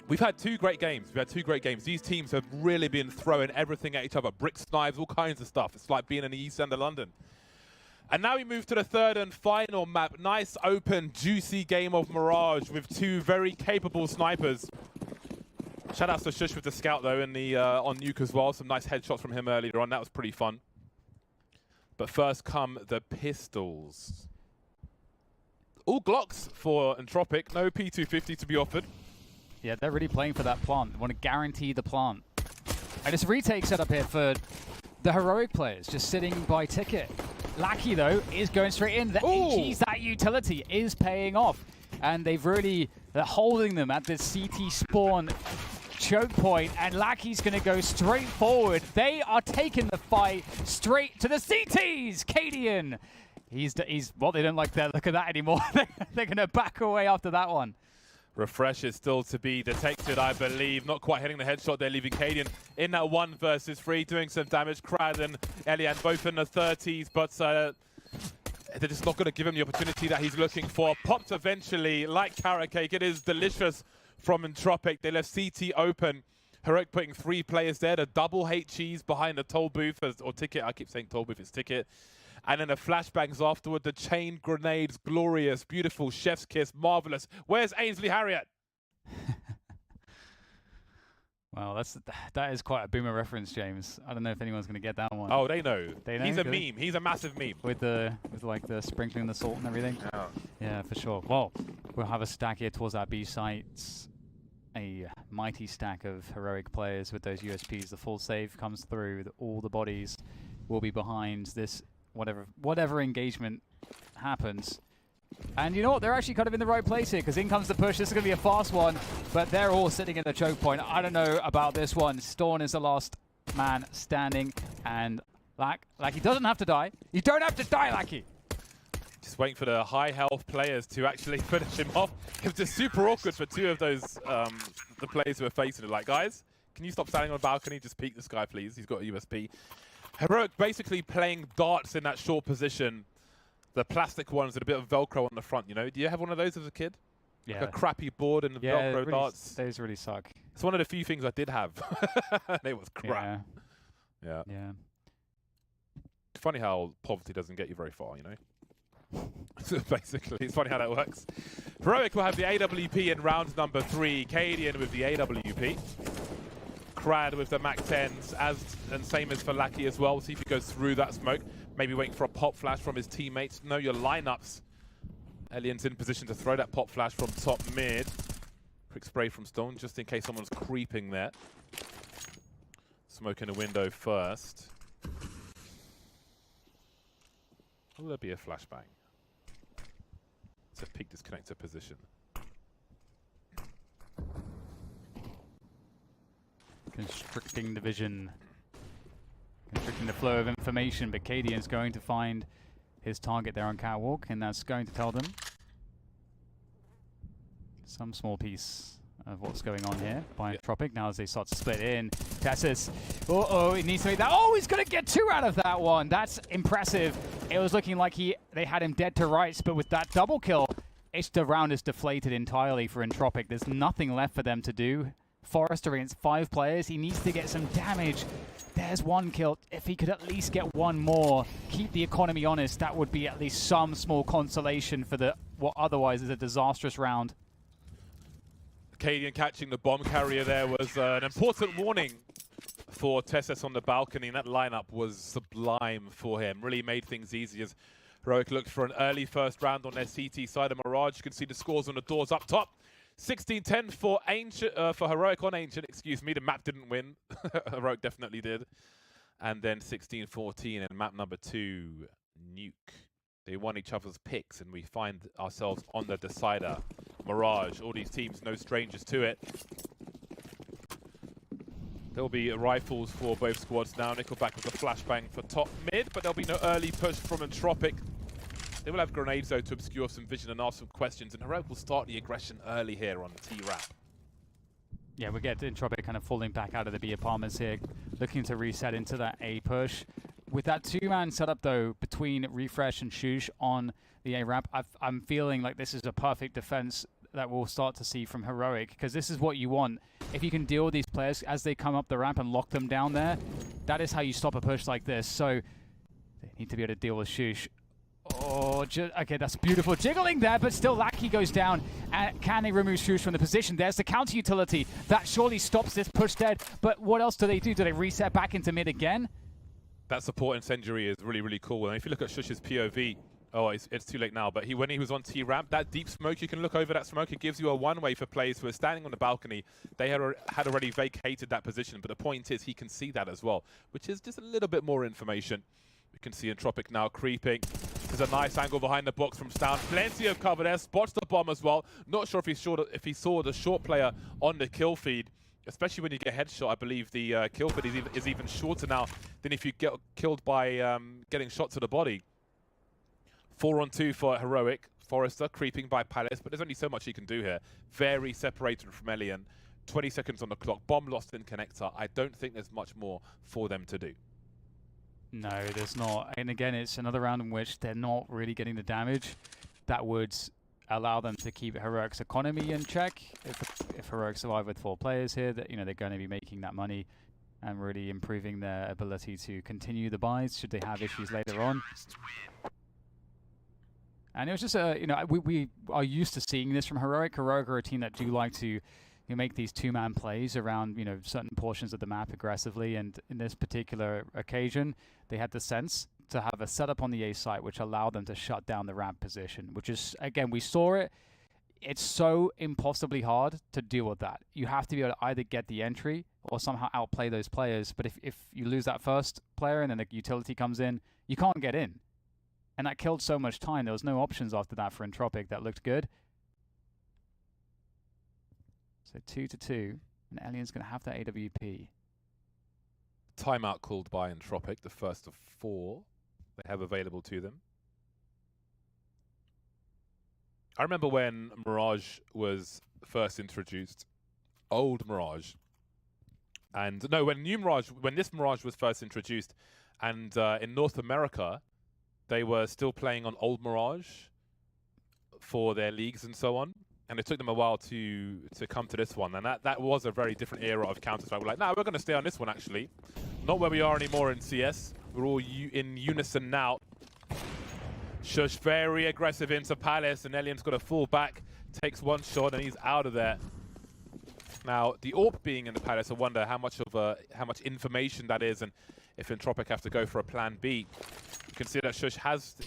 We've had two great games. These teams have really been throwing everything at each other. Bricks, knives, all kinds of stuff. It's like being in the East End of London. And now we move to the third and final map. Nice, open, juicy game of Mirage with two very capable snipers. Shoutouts to Shush with the scout, though, in the on Nuke as well. Some nice headshots from him earlier on. That was pretty fun. But first come the pistols. All Glocks for Entropiq. No P250 to be offered. Yeah, they're really playing for that plant. They want to guarantee the plant. And it's a retake setup here for the Heroic players, just sitting by ticket. Lackey, though, is going straight in. The HE's, that utility is paying off. And they're holding them at this CT spawn choke point, and Lackey's going to go straight forward. They are taking the fight straight to the CTs. Cadian, well, they don't like that look at that anymore. They're going to back away after that one. Refresh is still to be detected, I believe. Not quite hitting the headshot there, leaving Cadian in that 1 versus 3, doing some damage. Krad and Elian both in the 30s, but they're just not going to give him the opportunity that he's looking for. Popped eventually, like carrot cake. It is delicious from Entropiq. They left CT open. Heroic putting 3 players there. The double HEs behind the toll booth, or ticket. I keep saying toll booth, it's ticket. And then the flashbangs afterward, the chain grenades, glorious, beautiful, chef's kiss, marvelous. Where's Ainsley Harriott? Well, that is quite a boomer reference, James. I don't know if anyone's going to get that one. Oh, they know. He's a Good. meme. He's a massive meme. With like the sprinkling the salt and everything. Yeah. Yeah, for sure. Well, we'll have a stack here towards our B sites. A mighty stack of Heroic players with those USPs. The full save comes through. All the bodies will be behind this. Whatever engagement happens. And you know what? They're actually kind of in the right place here, because in comes the push. This is going to be a fast one, but they're all sitting in the choke point. I don't know about this one. Storn is the last man standing, and Lackey doesn't have to die. You don't have to die, Lackey. Just waiting for the high health players to actually finish him off. It was just super awkward for 2 of those, the players who are facing it. Like, guys, can you stop standing on the balcony? Just peek this guy, please. He's got a USP. Heroic basically playing darts in that short position. The plastic ones with a bit of Velcro on the front, you know? Do you have one of those as a kid? Yeah. Like a crappy board and the Velcro really, darts? Those really suck. It's one of the few things I did have. It was crap. Yeah. It's funny how poverty doesn't get you very far, you know? So basically, it's funny how that works. Heroic will have the AWP in round number 3. Cadian with the AWP. Krad with the MAC-10s, and same as for Lackey as well. See if he goes through that smoke. Maybe waiting for a pop flash from his teammates. Know your lineups. Elian's in position to throw that pop flash from top mid. Quick spray from Stone, just in case someone's creeping there. Smoke in the window first. Will there be a flashbang? It's a peak disconnector position. Constricting the vision. Constricting the flow of information, but Cadian's going to find his target there on Catwalk, and that's going to tell them some small piece of what's going on here by Entropiq. Now as they start to split in, Tessus, he needs to make that. Oh, he's going to get 2 out of that one. That's impressive. It was looking like they had him dead to rights, but with that double kill, the round is deflated entirely for Entropiq. There's nothing left for them to do. Forrester against 5 players. He needs to get some damage. There's 1 kill. If he could at least get 1 more, keep the economy honest, that would be at least some small consolation for what otherwise is a disastrous round. Cadian catching the bomb carrier there was an important warning for Tessus on the balcony, and that lineup was sublime for him. Really made things easy as Heroic looked for an early first round on their CT side of Mirage. You can see the scores on the doors up top. 16-10 for for Heroic on Ancient, excuse me. The map didn't win. Heroic definitely did. And then 16-14 in map number 2, Nuke. They won each other's picks, and we find ourselves on the decider. Mirage, all these teams, no strangers to it. There'll be rifles for both squads now. Nickelback with a flashbang for top mid, but there'll be no early push from Entropiq. They will have grenades, though, to obscure some vision and ask some questions, and Heroic will start the aggression early here on the T-Rap. Yeah, we get Entropiq kind of falling back out of the B apartments here, looking to reset into that A push. With that 2-man setup, though, between Refresh and Shush on the A-Ramp, I'm feeling like this is a perfect defense that we'll start to see from Heroic, because this is what you want. If you can deal with these players as they come up the ramp and lock them down there, that is how you stop a push like this. So they need to be able to deal with Shush. Oh, okay, that's beautiful jiggling there, but still Lackey goes down. And can they remove Shush from the position? There's the counter utility. That surely stops this push dead. But what else do they do? Do they reset back into mid again? That support incendiary is really, really cool. And if you look at Shush's POV, oh, it's too late now, but when he was on T-ramp, that deep smoke, you can look over that smoke. It gives you a one-way for players who are standing on the balcony. They had already vacated that position, but the point is he can see that as well, which is just a little bit more information. We can see Entropiq now creeping. There's a nice angle behind the box from Stound. Plenty of cover there. Spots the bomb as well. Not sure if he saw the short player on the kill feed. Especially when you get headshot, I believe the kill feed is even shorter now than if you get killed by getting shot to the body. 4-on-2 for Heroic. Forrester creeping by Palace, but there's only so much he can do here. Very separated from Elian. 20 seconds on the clock. Bomb lost in connector. I don't think there's much more for them to do. No, there's not. And again, it's another round in which they're not really getting the damage that would allow them to keep Heroic's economy in check. If Heroic survive with 4 players here, that they're going to be making that money and really improving their ability to continue the buys should they have issues later on. And it was just we are used to seeing this from Heroic. Heroic are a team that do like to make these 2-man plays around certain portions of the map aggressively, and in this particular occasion they had the sense to have a setup on the A site which allowed them to shut down the ramp position, which is, again, we saw it. It's so impossibly hard to deal with that. You have to be able to either get the entry or somehow outplay those players, but if you lose that first player and then the utility comes in, you can't get in. And that killed so much time. There was no options after that for Entropiq that looked good. So 2-2, and Elian's going to have that AWP. Timeout called by Entropiq, the first of 4 they have available to them. I remember when Mirage was first introduced, old Mirage, and no, when this Mirage was first introduced, and in North America, they were still playing on old Mirage for their leagues and so on. And it took them a while to come to this one. And that was a very different era of Counter-Strike. We're like, no, we're going to stay on this one, actually. Not where we are anymore in CS. We're all in unison now. Shush very aggressive into Palace. And Elian's got to fall back. Takes one shot and he's out of there. Now, the AWP being in the Palace, I wonder how much information that is. And if Entropiq have to go for a plan B. You can see that Shush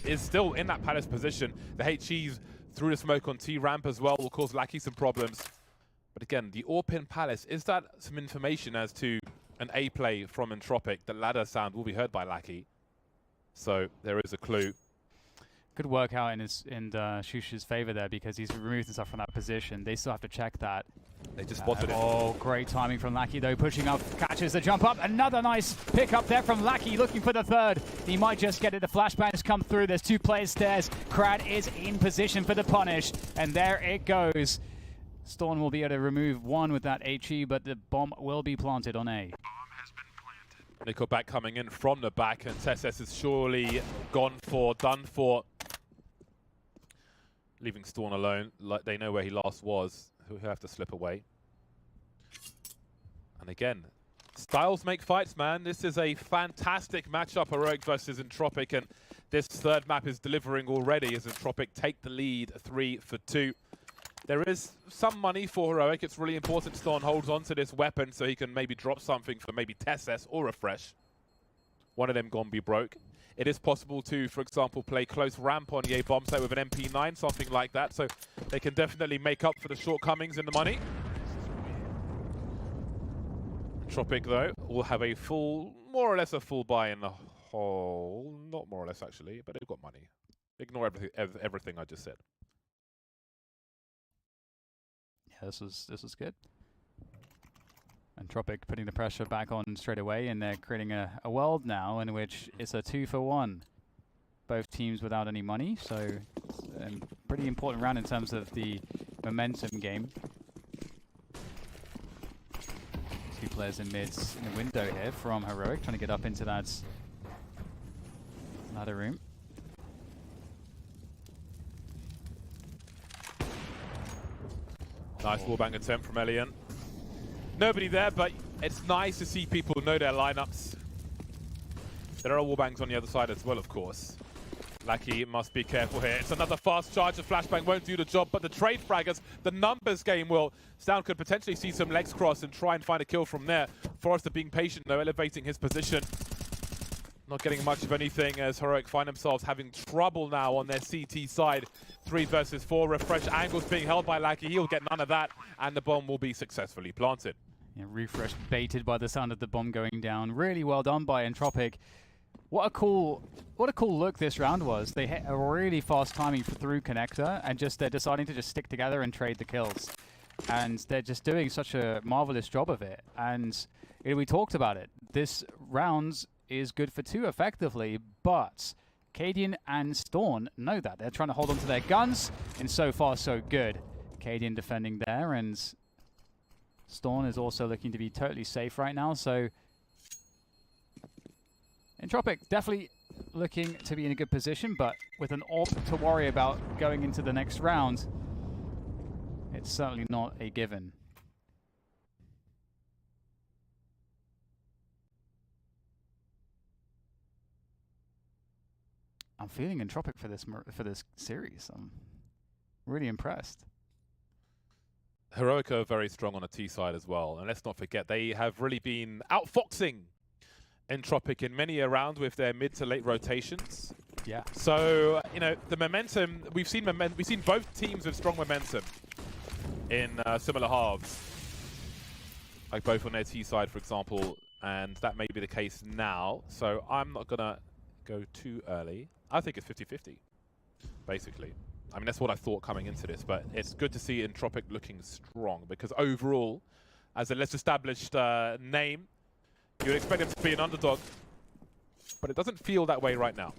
is still in that Palace position. The HE's through the smoke on T-ramp as well will cause Lackey some problems. But again, the AWP in Palace, is that some information as to an A play from Entropiq? The ladder sound will be heard by Lackey. So there is a clue. Good work out in Shush's favor there, because he's removed himself from that position. They still have to check that. They just spotted it. Oh, great timing from Lackey though, pushing up, catches the jump up. Another nice pick up there from Lackey, looking for the third. He might just get it. The flashbangs come through. There's 2 players stairs. Krad is in position for the punish, and there it goes. Storm will be able to remove 1 with that HE, but the bomb will be planted on A. Nickelback coming in from the back, and TSS is surely done for. Leaving Storm alone, like they know where he last was. He'll have to slip away. And again, styles make fights, man. This is a fantastic matchup, Heroic versus Entropiq, and this third map is delivering already as Entropiq take the lead 3-2. There is some money for Heroic. It's really important Storm holds on to this weapon so he can maybe drop something for maybe TSS or Refresh. One of them gone be broke. It is possible to, for example, play close ramp on EA bomb site with an MP9, something like that, so they can definitely make up for the shortcomings in the money. Entropiq, though, will have a more or less a full buy in the hole. Not more or less, actually, but they've got money. Ignore everything I just said. Yeah, this was good. Entropiq putting the pressure back on straight away, and they're creating a world now in which it's a 2-for-1. Both teams without any money, so it's a pretty important round in terms of the momentum game. 2 players in mids in the window here from Heroic, trying to get up into that ladder room. Nice wallbang attempt from Elian. Nobody there, but it's nice to see people know their lineups. There are wallbangs on the other side as well, of course. Lackey must be careful here. It's another fast charge. The flashbang won't do the job, but the trade fraggers, the numbers game will. Stound could potentially see some legs cross and try and find a kill from there. Forrester being patient, though, elevating his position. Not getting much of anything as Heroic find themselves having trouble now on their CT side. 3 versus 4. Refresh angles being held by Lackey. He'll get none of that, and the bomb will be successfully planted. Yeah, Refresh baited by the sound of the bomb going down. Really well done by Entropiq. What a cool look this round was. They hit a really fast timing through connector, and they're deciding to just stick together and trade the kills. And they're just doing such a marvelous job of it. And we talked about it. This round is good for 2 effectively, but Cadian and Storm know that. They're trying to hold on to their guns, and so far so good. Cadian defending there, and Storm is also looking to be totally safe right now, so Entropiq definitely looking to be in a good position, but with an AWP to worry about going into the next round, it's certainly not a given. I'm feeling Entropiq for this series. I'm really impressed. Heroic are very strong on the T side as well, and let's not forget they have really been outfoxing Entropiq in many a round with their mid to late rotations. Yeah. So you know the momentum we've seen both teams with strong momentum in similar halves, like both on their T side, for example, and that may be the case now. So I'm not gonna go too early. I think it's 50-50, basically. I mean, that's what I thought coming into this, but it's good to see Entropiq looking strong because overall, as a less established name, you would expect them to be an underdog, but it doesn't feel that way right now.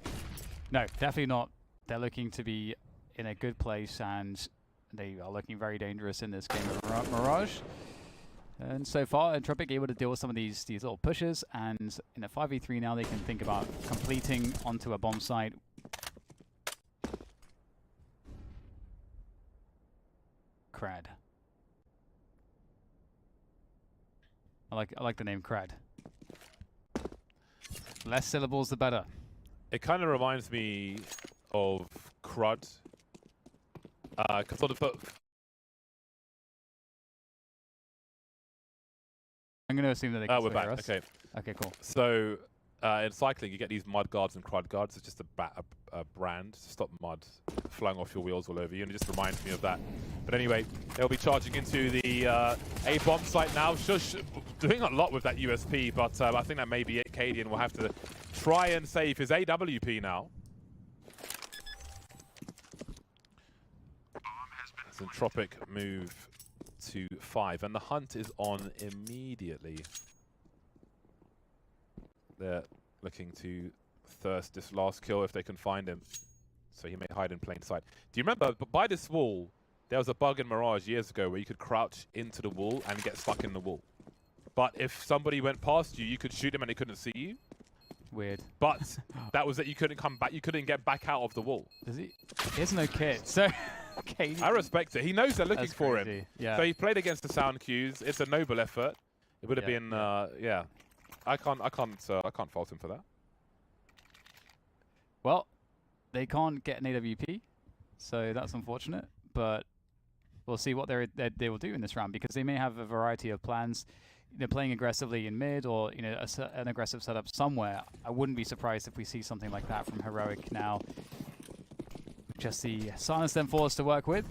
No, definitely not. They're looking to be in a good place, and they are looking very dangerous in this game of Mirage. And so far, Entropiq able to deal with some of these little pushes, and in a 5v3 now, they can think about completing onto a bomb site. Crad. I like the name Crad. Less syllables, the better. It kind of reminds me of Crud. Sort of. I'm going to assume that they can we're back. us. Okay. Okay, cool. So in cycling, you get these mud guards and crud guards. It's just a brand to stop mud flowing off your wheels all over you, and it just reminds me of that. But anyway, they'll be charging into the A bomb site now. Shush doing a lot with that USP, but I think that may be it. Cadian will have to try and save his AWP now. As Entropiq move to 5, and the hunt is on immediately. They're looking to thirst this last kill if they can find him, so he may hide in plain sight. Do you remember, by this wall, there was a bug in Mirage years ago where you could crouch into the wall and get stuck in the wall. But if somebody went past you, you could shoot him and they couldn't see you. Weird. But that was that you couldn't come back, you couldn't get back out of the wall. Does he? He has no kit, so... Okay. I respect it. He knows they're looking for him. Yeah. So he played against the sound cues. It's a noble effort. It would have been, yeah. I can't fault him for that. Well, they can't get an AWP, so that's unfortunate. But we'll see what they will do in this round, because they may have a variety of plans. They're playing aggressively in mid, or an aggressive setup somewhere. I wouldn't be surprised if we see something like that from Heroic now. Just the silence them forced to work with.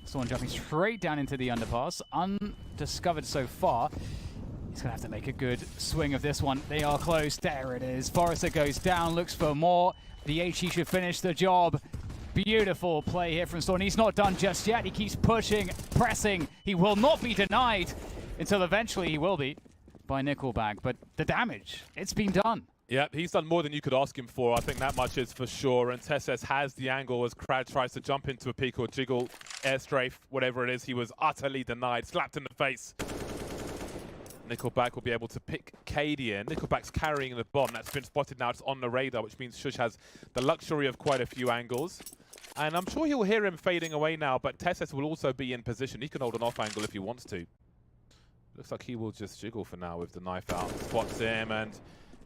Someone jumping straight down into the underpass, undiscovered so far. He's going to have to make a good swing of this one. They are close. There it is. Forrester goes down, looks for more. The HE should finish the job. Beautiful play here from Storm. He's not done just yet. He keeps pushing, pressing. He will not be denied until eventually he will be by Nickelback. But the damage, it's been done. Yeah, he's done more than you could ask him for. I think that much is for sure. And Tesses has the angle as Crad tries to jump into a peek or jiggle, air strafe, whatever it is. He was utterly denied, slapped in the face. Nickelback will be able to pick Cadian. Nickelback's carrying the bomb. That's been spotted now. It's on the radar, which means Shush has the luxury of quite a few angles. And I'm sure he'll hear him fading away now, but Tesses will also be in position. He can hold an off angle if he wants to. Looks like he will just jiggle for now with the knife out. Spots him, and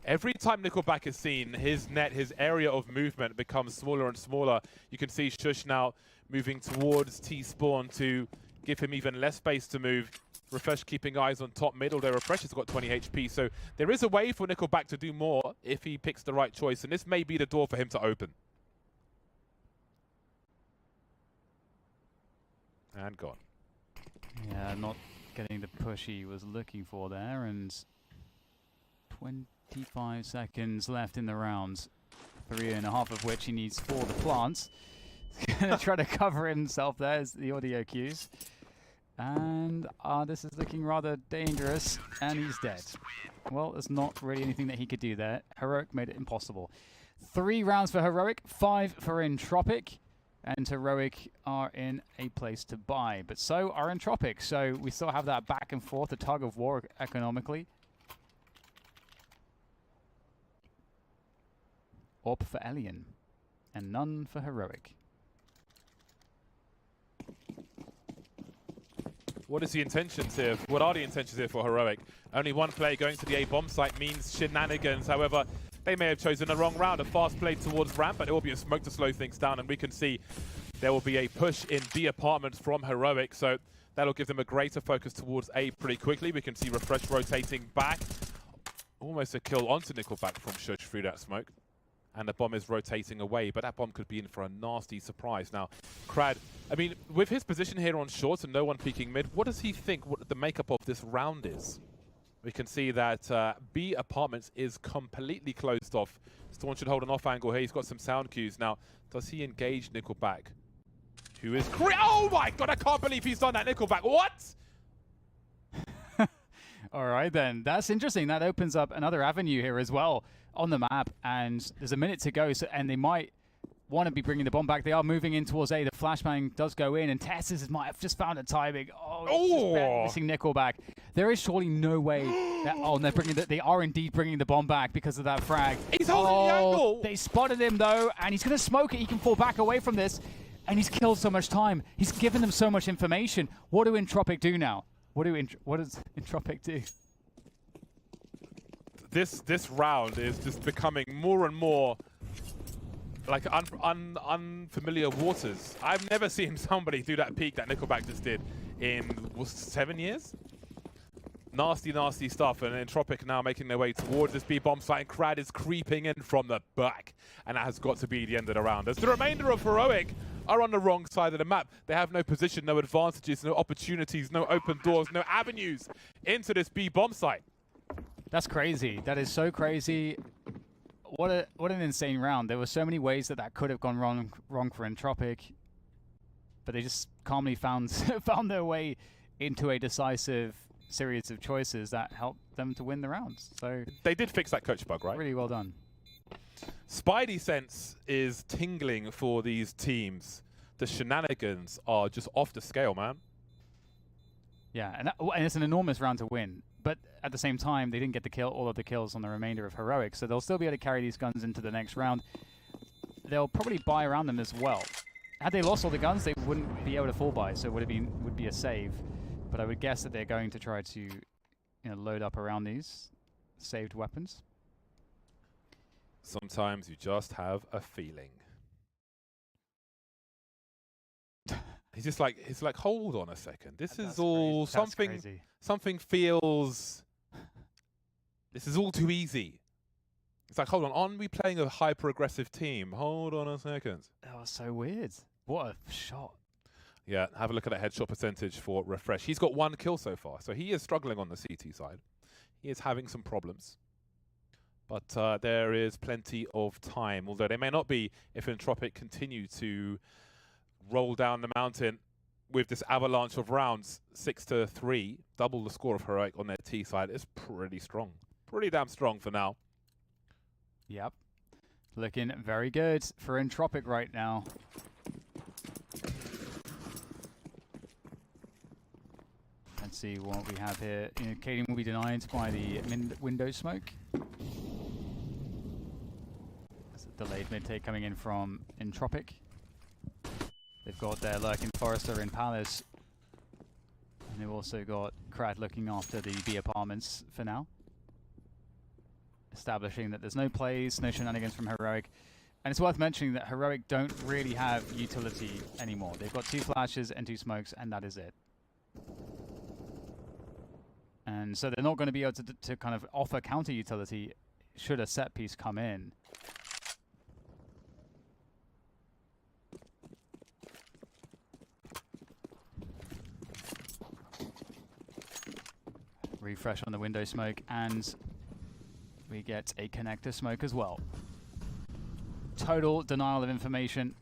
every time Nickelback is seen, his net, his area of movement becomes smaller and smaller. You can see Shush now moving towards T-Spawn to give him even less space to move. Refresh keeping eyes on top mid, although Refresh has got 20 HP. So there is a way for Nickelback to do more if he picks the right choice, and this may be the door for him to open. And gone. Yeah, not getting the push he was looking for there, and 25 seconds left in the round. 3.5 of which he needs for the plants. He's going to try to cover himself there as the audio cues. And this is looking rather dangerous, and he's dead. Well, there's not really anything that he could do there. Heroic made it impossible. 3 rounds for Heroic, 5 for Entropic. And Heroic are in a place to buy, but so are Entropic. So we still have that back and forth, a tug of war economically. AWP for Alien, and none for Heroic. What is the intentions here? What are the intentions here for Heroic? Only one player going to the A bomb site means shenanigans. However, they may have chosen the wrong round. A fast play towards ramp, but it will be a smoke to slow things down, and we can see there will be a push in B apartments from Heroic, so that'll give them a greater focus towards A pretty quickly. We can see Refresh rotating back. Almost a kill onto Nickelback from Shush through that smoke. And the bomb is rotating away, but that bomb could be in for a nasty surprise. Now, Krad, I mean, with his position here on short and no one peeking mid, what does he think what the makeup of this round is? We can see that B apartments is completely closed off. Storm should hold an off angle here. He's got some sound cues. Now, does he engage Nickelback? Who is... Oh my god, I can't believe he's done that, Nickelback. What? All right, then. That's interesting. That opens up another avenue here as well on the map, and there's a minute to go, so, and they might want to be bringing the bomb back. They are moving in towards A. The flashbang does go in, and Tessis might have just found a timing. Oh, just missing Nickelback. There is surely no way that... Oh, they're bringing they are indeed bringing the bomb back because of that frag. He's holding the angle. They spotted him, though, and he's going to smoke it. He can fall back away from this, and he's killed so much time. He's given them so much information. What do Entropic do now? What does Entropic do? This round is just becoming more and more like unfamiliar waters. I've never seen somebody do that peak that Nickelback just did in 7 years. Nasty, nasty stuff, and Entropic now making their way towards this B bomb site, and Krad is creeping in from the back, and that has got to be the end of the round. As the remainder of Heroic are on the wrong side of the map. They have no position, no advantages, no opportunities, no open doors, no avenues into this B bomb site. That's crazy. That is so crazy. What an insane round. There were so many ways that could have gone wrong for Entropic, but they just calmly found their way into a decisive series of choices that helped them to win the rounds. So they did fix that coach bug, right? Really well done. Spidey sense is tingling for these teams. The shenanigans are just off the scale, man. Yeah, and it's an enormous round to win. But at the same time, they didn't get all of the kills on the remainder of Heroic, so they'll still be able to carry these guns into the next round. They'll probably buy around them as well. Had they lost all the guns, they wouldn't be able to full buy, so it would be a save. But I would guess that they're going to try to, load up around these saved weapons. Sometimes you just have a feeling. He's like, hold on a second. This is all something feels. This is all too easy. It's like, hold on, aren't we playing a hyper-aggressive team? Hold on a second. That was so weird. What a shot. Yeah, have a look at that headshot percentage for Refresh. He's got 1 kill so far, so he is struggling on the CT side. He is having some problems. But there is plenty of time, although they may not be if Entropic continue to roll down the mountain with this avalanche of rounds. 6-3, double the score of Heroic on their T side. It's pretty strong. Pretty damn strong for now. Yep. Looking very good for Entropic right now. Let's see what we have here. Kaden will be denied by the window smoke. That's a delayed mid take coming in from Entropic. they've got their lurking Forester in Palace. And they've also got Krad looking after the B apartments for now. Establishing that there's no plays, no shenanigans from Heroic. And it's worth mentioning that Heroic don't really have utility anymore. They've got 2 flashes and 2 smokes, and that is it. And so they're not going to be able to kind of offer counter utility should a set piece come in. Refresh on the window smoke, and we get a connector smoke as well. Total denial of information.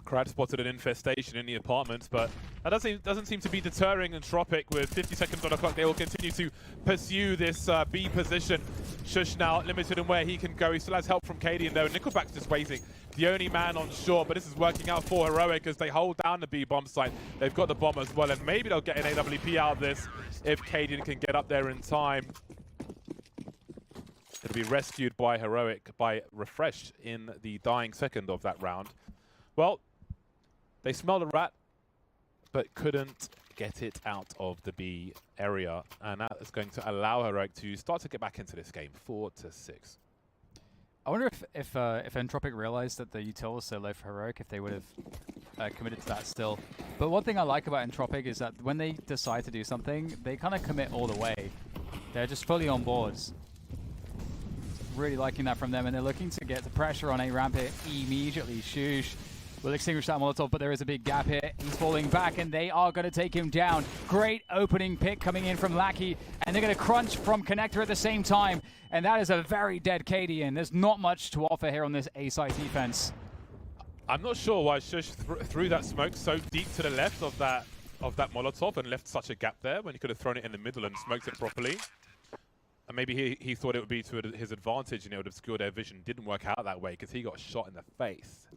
Krad spotted an infestation in the apartments, but that doesn't seem to be deterring Entropiq. With 50 seconds on the clock, they will continue to pursue this B position. Shush now limited in where he can go. He still has help from Cadian though. Nickelback's just waiting. The only man on shore, but this is working out for Heroic as they hold down the B bomb site. They've got the bomb as well, and maybe they'll get an AWP out of this if Cadian can get up there in time. It'll be rescued by Heroic by Refresh in the dying second of that round. Well, they smelled a rat, but couldn't get it out of the B area. And that is going to allow Heroic to start to get back into this game, 4-6. I wonder if Entropiq realized that the util was so low for Heroic, if they would have committed to that still. But one thing I like about Entropiq is that when they decide to do something, they kind of commit all the way. They're just fully on boards. Really liking that from them, and they're looking to get the pressure on A ramp here immediately. Shush will extinguish that Molotov, but there is a big gap here. He's falling back, and they are going to take him down. Great opening pick coming in from Lackey, and they're going to crunch from Connector at the same time, and that is a very dead Cadian. There's not much to offer here on this A-side defense. I'm not sure why Shush threw that smoke so deep to the left of that Molotov and left such a gap there when he could have thrown it in the middle and smoked it properly. And maybe he thought it would be to his advantage and it would obscure their vision. Didn't work out that way because he got shot in the face.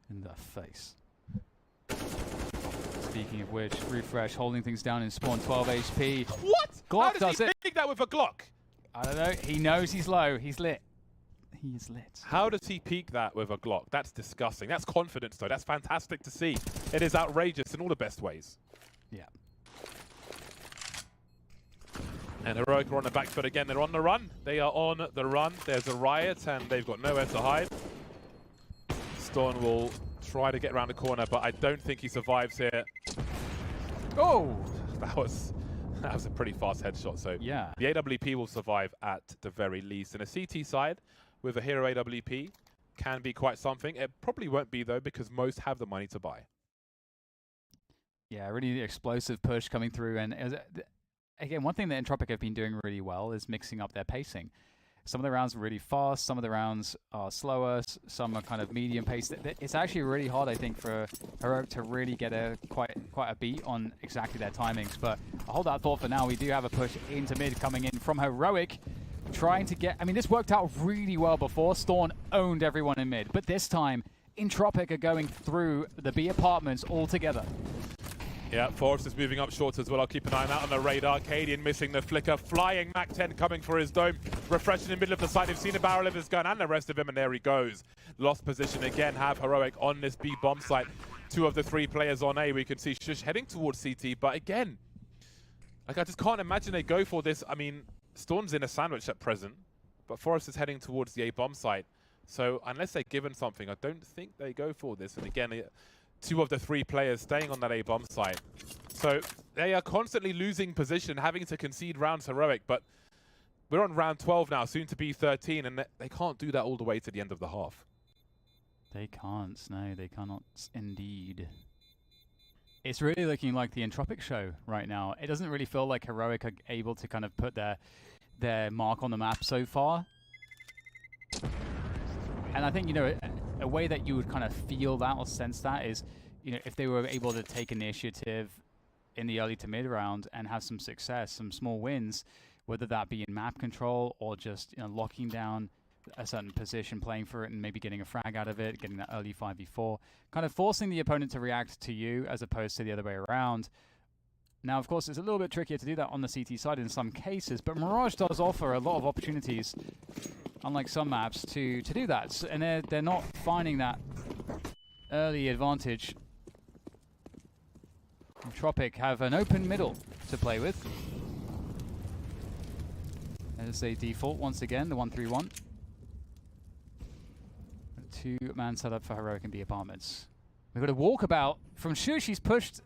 In the face. Speaking of which, Refresh holding things down in spawn, 12 HP. What? Glock How does he pick that with a Glock? I don't know. He knows he's low. He's lit. He is lit. How does he peek that with a Glock? That's disgusting. That's confidence, though. That's fantastic to see. It is outrageous in all the best ways. Yeah. And Heroic are on the back foot again. They're on the run. They are on the run. There's a riot, and they've got nowhere to hide. Storm will try to get around the corner, but I don't think he survives here. Oh! That was a pretty fast headshot. So yeah, the AWP will survive at the very least. And a CT side with a hero AWP can be quite something. It probably won't be, though, because most have the money to buy. Yeah, really explosive push coming through. And again, one thing that Entropiq have been doing really well is mixing up their pacing. Some of the rounds are really fast, some of the rounds are slower, some are kind of medium paced. It's actually really hard, I think, for Heroic to really get quite a beat on exactly their timings. But I'll hold that thought for now. We do have a push into mid coming in from Heroic, trying to get... I mean, this worked out really well before. Storm owned everyone in mid, but this time, Entropiq are going through the B apartments all together. Yeah, Forrest is moving up short as well. I'll keep an eye out on the radar. Cadian missing the flicker. Flying Mac-10 coming for his dome. Refresh in the middle of the site. They've seen the barrel of his gun and the rest of him, and there he goes. Lost position again. Have Heroic on this B bomb site. 2 of the 3 players on A. We can see Shush heading towards CT, but again, like, I just can't imagine they go for this. I mean, Storm's in a sandwich at present, but Forrest is heading towards the A bomb site. So unless they're given something, I don't think they go for this. And again, 2 of the 3 players staying on that A bomb site. So they are constantly losing position, having to concede rounds Heroic, but we're on round 12 now, soon to be 13, and they can't do that all the way to the end of the half. They can't, no, they cannot indeed. It's really looking like the Entropiq show right now. It doesn't really feel like Heroic are able to kind of put their mark on the map so far. And I think, you know, a way that you would kind of feel that or sense that is, you know, if they were able to take initiative in the early to mid round and have some success, some small wins, whether that be in map control or just, you know, locking down a certain position, playing for it and maybe getting a frag out of it, getting that early 5v4, kind of forcing the opponent to react to you as opposed to the other way around. Now, of course, it's a little bit trickier to do that on the CT side in some cases, but Mirage does offer a lot of opportunities, unlike some maps, to do that. And they're not finding that early advantage. Entropiq have an open middle to play with. As they default once again, the 1-3-1. Two-man setup for Heroic and B Apartments. We've got a walkabout from Shush. He's pushed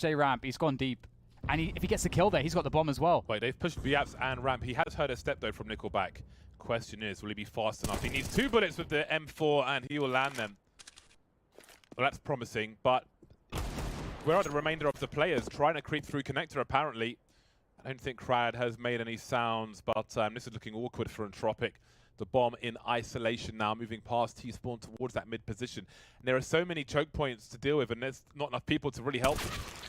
a ramp. He's gone deep. And if he gets the kill there, he's got the bomb as well. Wait, they've pushed B-Apps and ramp. He has heard a step though from Nickelback. Question is, will he be fast enough? He needs 2 bullets with the M4 and he will land them. Well, that's promising, but where are the remainder of the players trying to creep through connector apparently? I don't think Crad has made any sounds, but this is looking awkward for Entropiq. The bomb in isolation now, moving past T-spawn towards that mid position. And there are so many choke points to deal with, and there's not enough people to really help.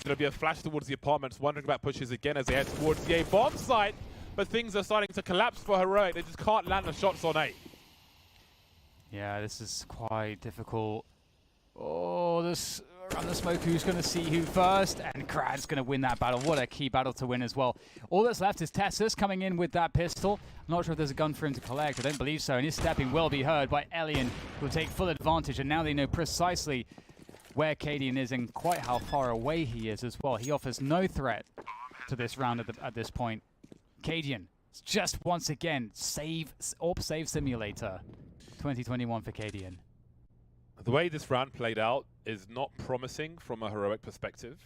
There'll be a flash towards the apartments, wondering about pushes again as they head towards the A bomb site. But things are starting to collapse for Heroic. They just can't land the shots on A. Yeah, this is quite difficult. Oh, this around the smoke, who's going to see who first? And Krad's going to win that battle. What a key battle to win as well. All that's left is Tessus coming in with that pistol. I'm not sure if there's a gun for him to collect. I don't believe so. And his stepping will be heard by Elian, who will take full advantage. And now they know precisely where Cadian is and quite how far away he is as well. He offers no threat to this round at this point. Cadian, just once again, AWP save simulator. 2021 for Cadian. The way this round played out is not promising from a Heroic perspective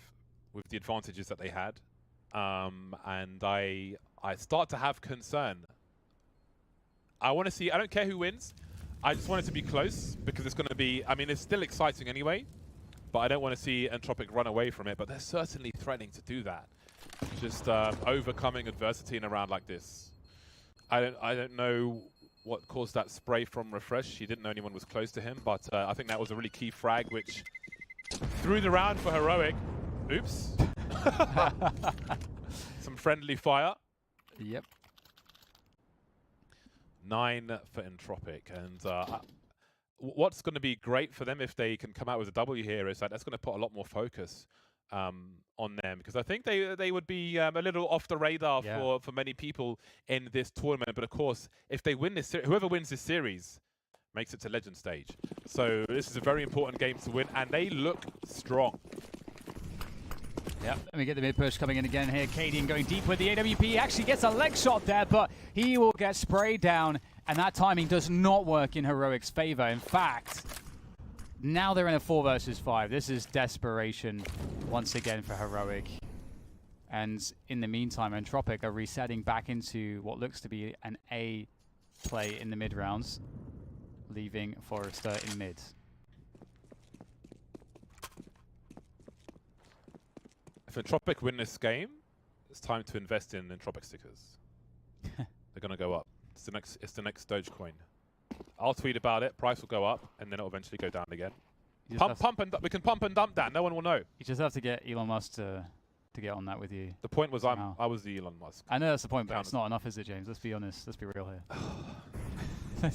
with the advantages that they had. And I start to have concern. I want to see, I don't care who wins. I just want it to be close because it's going to be, I mean, it's still exciting anyway, but I don't want to see Entropiq run away from it. But they're certainly threatening to do that. Just overcoming adversity in a round like this. I don't know what caused that spray from Refresh. He didn't know anyone was close to him, but I think that was a really key frag, which threw the round for Heroic. Oops. Some friendly fire. Yep. 9 for Entropiq. And what's going to be great for them if they can come out with a W here is that that's going to put a lot more focus on them, because I think they would be a little off the radar for many people in this tournament. But of course, if they win this, whoever wins this series makes it to Legend stage. So this is a very important game to win, and they look strong. Yep, and we get the mid push coming in again here. Cadian going deep with the AWP. Actually gets a leg shot there, but he will get sprayed down, and that timing does not work in Heroic's favor. In fact, now they're in a 4 versus 5. This is desperation once again for Heroic. And in the meantime, Entropiq are resetting back into what looks to be an A play in the mid rounds, leaving Forrester in mid. If Entropiq win this game, it's time to invest in Entropiq stickers. They're going to go up. It's the next Dogecoin. I'll tweet about it. Price will go up, and then it'll eventually go down again. We can pump and dump that. No one will know. You just have to get Elon Musk to get on that with you. The point was I was the Elon Musk. I know that's the point, but it's not enough, is it, James? Let's be honest. Let's be real here.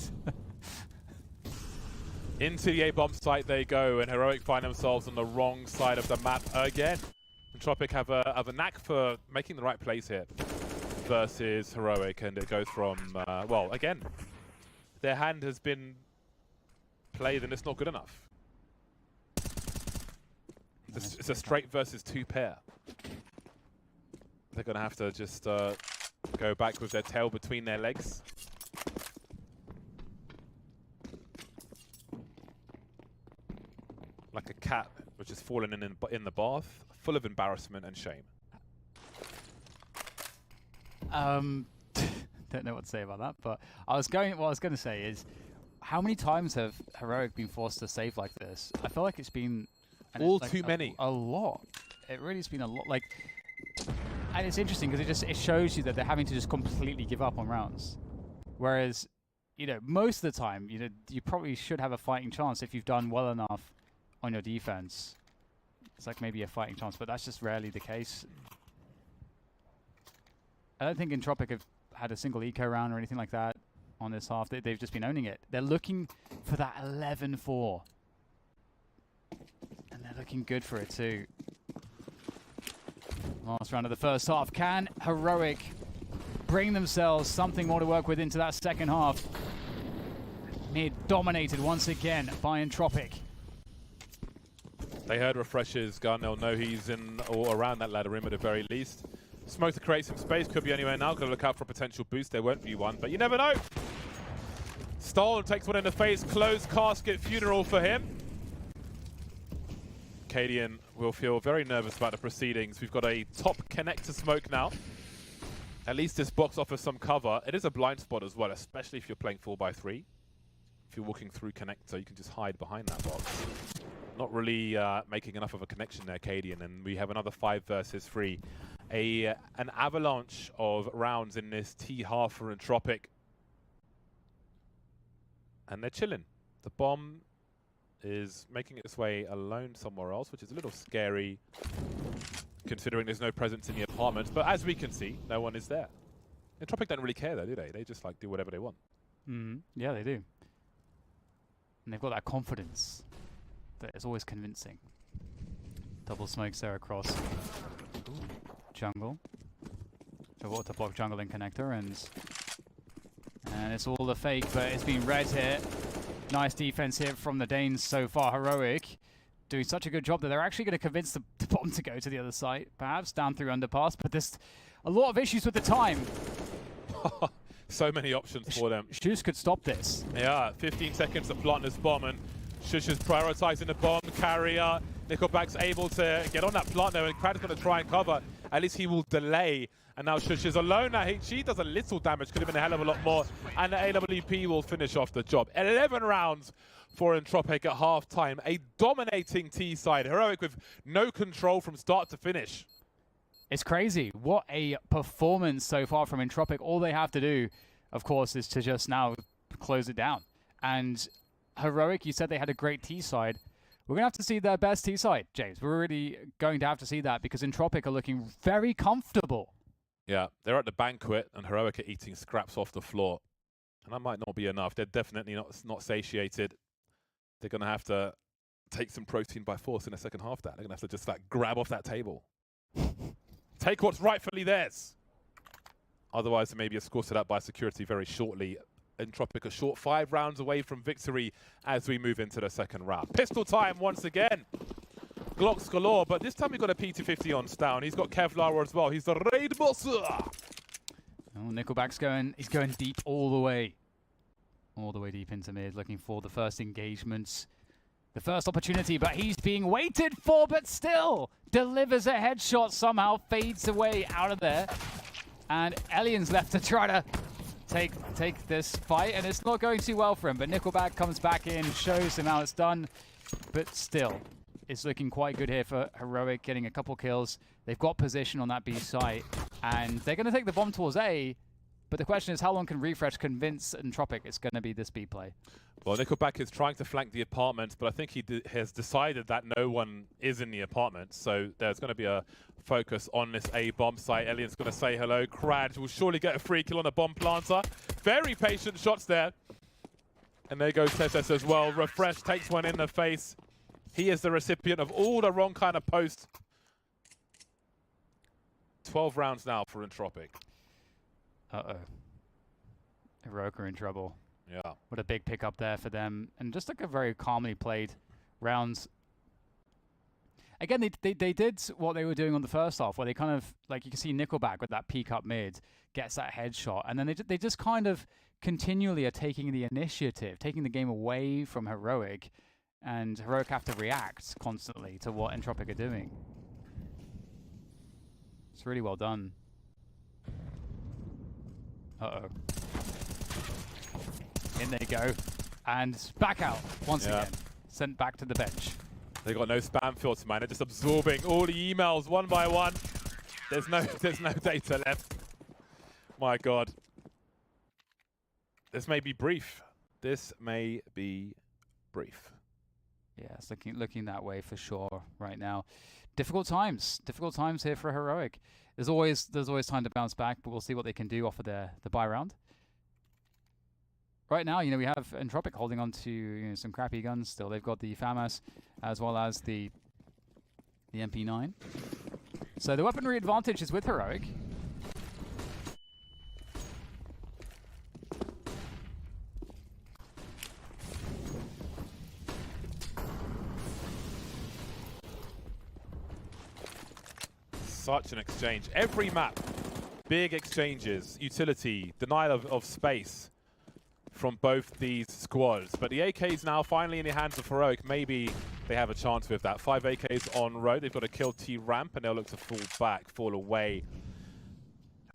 Into the A-bomb site they go, and Heroic find themselves on the wrong side of the map again. Entropiq have a knack for making the right plays here versus Heroic, and it goes from, well, again, their hand has been played and it's not good enough. It's a straight versus 2 pair. They're going to have to just go back with their tail between their legs. Like a cat which has fallen in the bath, full of embarrassment and shame. Don't know what to say about that, but what I was going to say is, how many times have Heroic been forced to save like this? I feel like it's been too many. A lot. It really has been a lot. Like, and it's interesting because it shows you that they're having to just completely give up on rounds. Whereas, you know, most of the time, you know, you probably should have a fighting chance if you've done well enough on your defense. It's like maybe a fighting chance, but that's just rarely the case. I don't think Entropiq have had a single eco round or anything like that on this half. They've just been owning it. They're looking for that 11-4. And they're looking good for it too. Last round of the first half. Can Heroic bring themselves something more to work with into that second half? Mid dominated once again by Entropiq. They heard Refresh's gun. They'll know he's in or around that ladder rim at the very least. Smoke to create some space. Could be anywhere now. Got to look out for a potential boost. There won't be one, but you never know. Stolen takes one in the face. Closed casket funeral for him. Cadian will feel very nervous about the proceedings. We've got a top connector smoke now. At least this box offers some cover. It is a blind spot as well, especially if you're playing 4x3. If you're walking through connector, you can just hide behind that box. Not really making enough of a connection there, Cadian, and we have another 5 versus 3. An avalanche of rounds in this T half for Entropiq. And they're chilling. The bomb is making its way alone somewhere else, which is a little scary, considering there's no presence in the apartment. But as we can see, no one is there. Entropiq don't really care though, do they? They just like do whatever they want. Yeah, they do. And they've got that confidence that is always convincing. Double smokes there across jungle. So what to block jungle and connector, and it's all a fake, but it's been read here. Nice defense here from the Danes so far. Heroic doing such a good job that they're actually going to convince the bomb to go to the other side, perhaps down through underpass, but there's a lot of issues with the time. So many options for them. Shush could stop this. Yeah, 15 seconds to plant this bomb, and Shush is prioritizing the bomb carrier. Nickelback's able to get on that plant there, and Crad's going to try and cover. At least he will delay. And now Shush is alone. Now she does a little damage, could have been a hell of a lot more. And the AWP will finish off the job. 11 rounds for Entropiq at half-time. A dominating T side. Heroic with no control from start to finish. It's crazy. What a performance so far from Entropiq. All they have to do, of course, is to just now close it down. And Heroic, you said they had a great T side. We're going to have to see their best T side, James. We're really going to have to see that because Entropiq are looking very comfortable. Yeah, they're at the banquet and Heroic are eating scraps off the floor. And that might not be enough. They're definitely not satiated. They're going to have to take some protein by force in the second half. They're going to have to just like grab off that table. Take what's rightfully theirs. Otherwise, there may be escorted out by security very shortly. Entropiq are short 5 rounds away from victory as we move into the second round. Pistol time once again. Glocks galore, but this time we've got a P250 on Stown. He's got Kevlar as well. He's the raid boss. Oh, Nickelback's he's going deep all the way deep into mid, looking for the first engagement, the first opportunity, but he's being waited for, but still delivers a headshot, somehow fades away out of there. And Elian's left to try to take this fight, and it's not going too well for him, but Nickelback comes back in, shows him how it's done, but still, it's looking quite good here for Heroic, getting a couple kills. They've got position on that B site, and they're going to take the bomb towards A, but the question is, how long can Refresh convince Entropiq it's going to be this B play? Well, Nickelback is trying to flank the apartment, but I think he has decided that no one is in the apartment, so there's going to be a focus on this A bomb site. Elian's going to say hello. Crad will surely get a free kill on the bomb planter. Very patient shots there. And there goes Tesses as well. Refresh takes one in the face. He is the recipient of all the wrong kind of posts. 12 rounds now for Entropiq. Uh-oh. Heroic are in trouble. Yeah. What a big pickup there for them. And just like a very calmly played rounds. Again, they did what they were doing on the first half, where they kind of, like you can see Nickelback with that peek up mid, gets that headshot. And then they just kind of continually are taking the initiative, taking the game away from Heroic. And Heroic have to react constantly to what Entropiq are doing. It's really well done. Uh-oh. In they go. And back out once again. Sent back to the bench. They got no spam filter, man. They're just absorbing all the emails one by one. There's no data left. My God. This may be brief. This may be brief. Yeah, it's looking that way for sure right now. Difficult times here for Heroic. There's always time to bounce back, but we'll see what they can do off of the buy round. Right now, we have Entropiq holding on to some crappy guns still. They've got the FAMAS as well as the MP9. So the weaponry advantage is with Heroic. such an exchange. Every map, big exchanges, utility, denial of space from both these squads. But the AK's now finally in the hands of Heroic. Maybe they have a chance with that. 5 AKs on road. They've got to kill T-Ramp, and they'll look to fall back, fall away.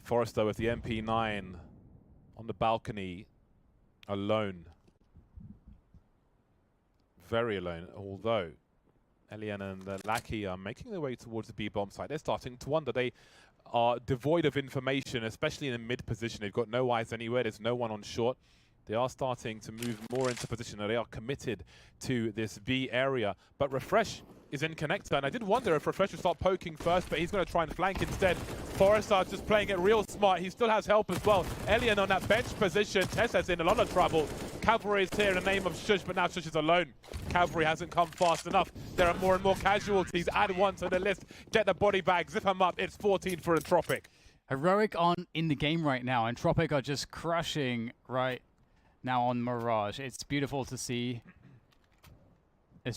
Forrester with the MP9 on the balcony, alone. Very alone, although Elian and Lackey are making their way towards the B bomb site. They're starting to wonder. They are devoid of information, especially in the mid position. They've got no eyes anywhere. There's no one on short. They are starting to move more into position. They are committed to this B area. But Refresh is in connector, and I did wonder if Refresh would start poking first, but he's going to try and flank instead. Forrester just playing it real smart. He still has help as well. Elian on that bench position. Tessa's in a lot of trouble. Cavalry is here in the name of Shush, but now Shush is alone. Cavalry hasn't come fast enough. There are more and more casualties. Add one to the list. Get the body bag. Zip them up. It's 14 for Entropic. Heroic on in the game right now. Entropic are just crushing right now on Mirage. It's beautiful to see.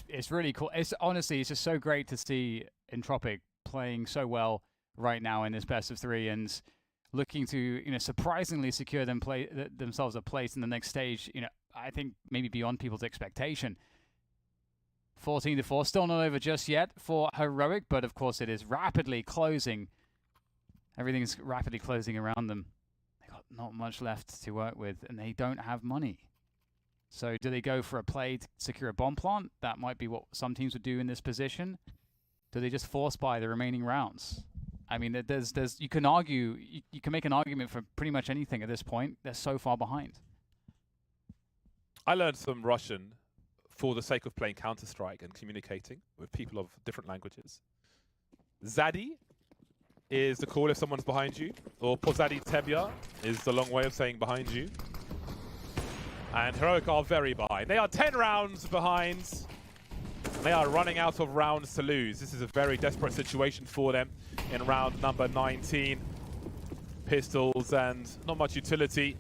It's really cool. It's honestly, it's just so great to see Entropic playing so well right now in this best of 3 and looking to, you know, surprisingly secure themselves a place in the next stage. You know, I think maybe beyond people's expectation. 14-4, still not over just yet for Heroic, but of course it is rapidly closing. Everything's rapidly closing around them. They got not much left to work with, and they don't have money. So do they go for a play to secure a bomb plant? That might be what some teams would do in this position. Do they just force buy the remaining rounds? I mean, you can argue, you can make an argument for pretty much anything at this point. They're so far behind. I learned some Russian for the sake of playing Counter-Strike and communicating with people of different languages. Zadi is the call if someone's behind you, or Pozadi Tebia is the long way of saying behind you. And Heroic are very behind. They are 10 rounds behind. They are running out of rounds to lose. This is a very desperate situation for them in round number 19. Pistols and not much utility.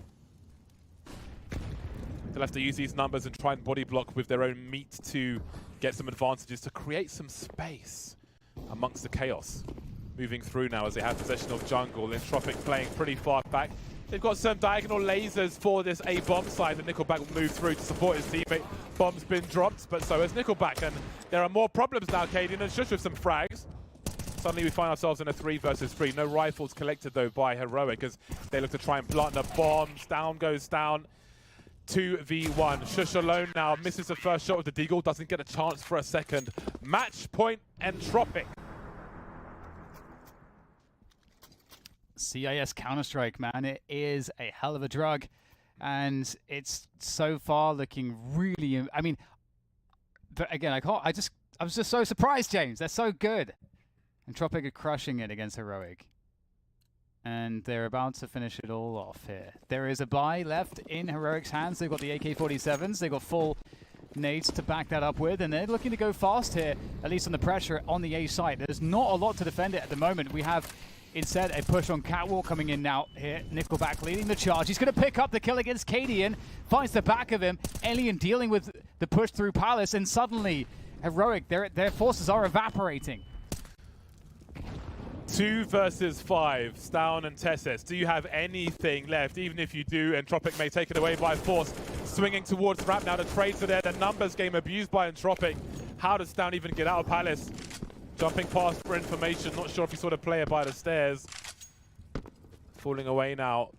They'll have to use these numbers and try and body block with their own meat to get some advantages, to create some space amongst the chaos. Moving through now as they have possession of jungle. Entropic playing pretty far back. They've got some diagonal lasers for this A bomb side, and Nickelback will move through to support his teammate. Bomb's been dropped, but so has Nickelback, and there are more problems now, Cadian, and just with some frags. Suddenly we find ourselves in a 3 versus 3. No rifles collected though by Heroic as they look to try and plant the bombs. Down goes down. 2v1. Shush alone now, misses the first shot with the Deagle, doesn't get a chance for a second. Match point Entropic. CIS Counter-Strike, man, it is a hell of a drug, and it's so far looking really. I mean, but again, I was just so surprised, James. They're so good. Entropic are crushing it against Heroic, and they're about to finish it all off here. There is a buy left in Heroic's hands. They've got the AK-47s. They've got full nades to back that up with, and they're looking to go fast here, at least on the pressure on the A site. There's not a lot to defend it at the moment. We have instead a push on Catwalk coming in now here. Nickelback leading the charge. He's going to pick up the kill against Cadian. Finds the back of him. Alien dealing with the push through Palace, and suddenly Heroic, their forces are evaporating. 2 versus 5, Stown and Tesses. Do you have anything left? Even if you do, Entropic may take it away by force. Swinging towards Ramp now, the trades are there. The numbers game abused by Entropic. How does Stown even get out of Palace? Jumping past for information, not sure if he saw the player by the stairs. Falling away now.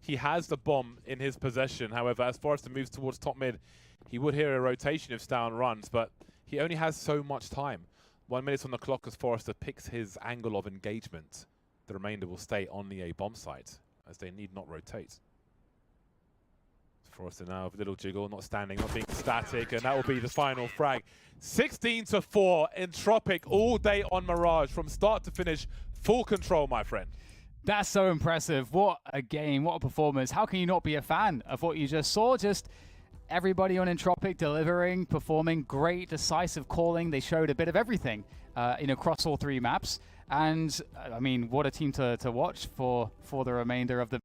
He has the bomb in his possession, however, as Forrester moves towards top mid, he would hear a rotation if Stown runs, but he only has so much time. 1 minute on the clock as Forrester picks his angle of engagement. The remainder will stay on the A bomb site, as they need not rotate. Forrester now with a little jiggle, not standing, not being static, and that will be the final frag. 16-4, Entropic all day on Mirage, from start to finish, full control, my friend. That's so impressive. What a game, what a performance. How can you not be a fan of what you just saw? Just everybody on Entropic delivering, performing, great decisive calling. They showed a bit of everything across all 3 maps. And I mean, what a team to watch for the remainder of the